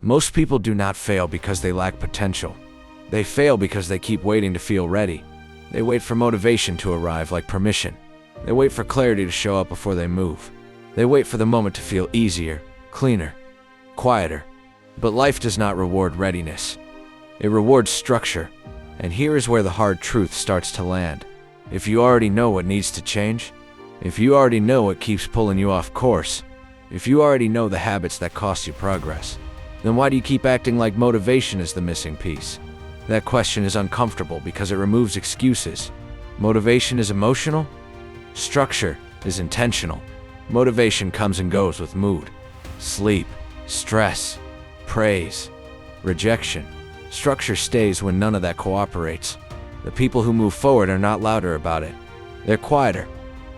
Most people do not fail because they lack potential. They fail because they keep waiting to feel ready. They wait for motivation to arrive like permission. They wait for clarity to show up before they move. They wait for the moment to feel easier, cleaner, quieter. But life does not reward readiness. It rewards structure. And here is where the hard truth starts to land. If you already know what needs to change, if you already know what keeps pulling you off course, if you already know the habits that cost you progress, then why do you keep acting like motivation is the missing piece? That question is uncomfortable because it removes excuses. Motivation is emotional. Structure is intentional. Motivation comes and goes with mood, sleep, stress, praise, rejection. Structure stays when none of that cooperates. The people who move forward are not louder about it. They're quieter.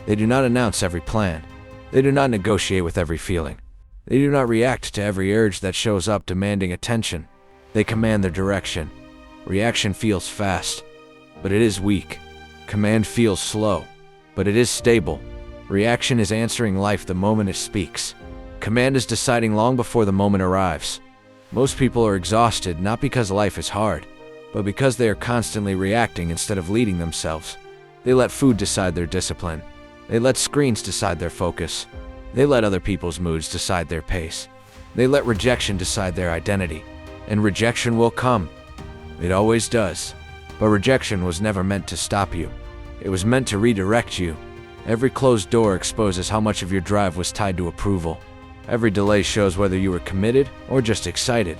They do not announce every plan. They do not negotiate with every feeling. They do not react to every urge that shows up demanding attention. They command their direction. Reaction feels fast, but it is weak. Command feels slow, but it is stable. Reaction is answering life the moment it speaks. Command is deciding long before the moment arrives. Most people are exhausted not because life is hard, but because they are constantly reacting instead of leading themselves. They let food decide their discipline. They let screens decide their focus. They let other people's moods decide their pace. They let rejection decide their identity. And rejection will come. It always does. But rejection was never meant to stop you. It was meant to redirect you. Every closed door exposes how much of your drive was tied to approval. Every delay shows whether you were committed or just excited.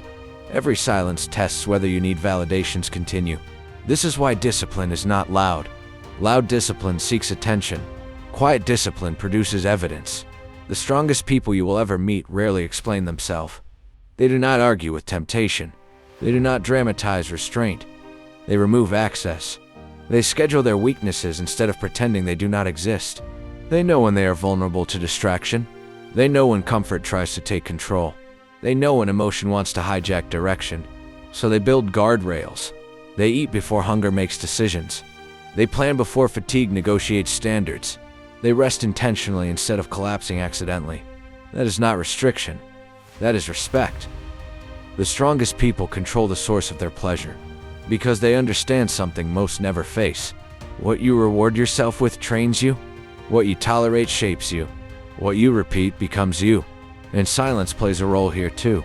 Every silence tests whether you need validations continue. This is why discipline is not loud. Loud discipline seeks attention. Quiet discipline produces evidence. The strongest people you will ever meet rarely explain themselves. They do not argue with temptation. They do not dramatize restraint. They remove access. They schedule their weaknesses instead of pretending they do not exist. They know when they are vulnerable to distraction. They know when comfort tries to take control. They know when emotion wants to hijack direction. So they build guardrails. They eat before hunger makes decisions. They plan before fatigue negotiates standards. They rest intentionally instead of collapsing accidentally. That is not restriction. That is respect. The strongest people control the source of their pleasure because they understand something most never face. What you reward yourself with trains you. What you tolerate shapes you. What you repeat becomes you. And silence plays a role here too.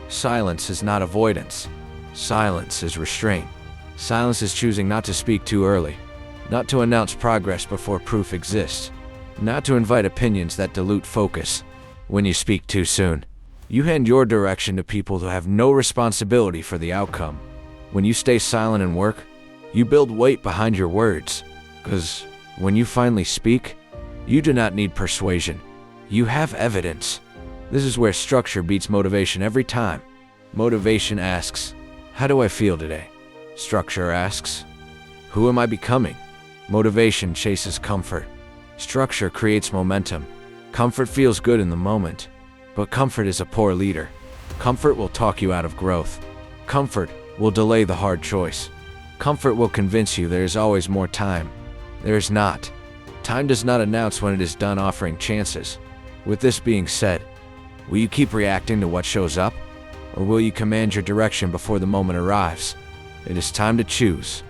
Silence is not avoidance. Silence is restraint. Silence is choosing not to speak too early, not to announce progress before proof exists, not to invite opinions that dilute focus. When you speak too soon, you hand your direction to people who have no responsibility for the outcome. When you stay silent and work, you build weight behind your words. Because when you finally speak, you do not need persuasion. You have evidence. This is where structure beats motivation every time. Motivation asks, how do I feel today? Structure asks, who am I becoming? Motivation chases comfort. Structure creates momentum. Comfort feels good in the moment, but comfort is a poor leader. Comfort will talk you out of growth. Comfort will delay the hard choice. Comfort will convince you there is always more time. There is not. Time does not announce when it is done offering chances. With this being said, will you keep reacting to what shows up? Or will you command your direction before the moment arrives? It is time to choose.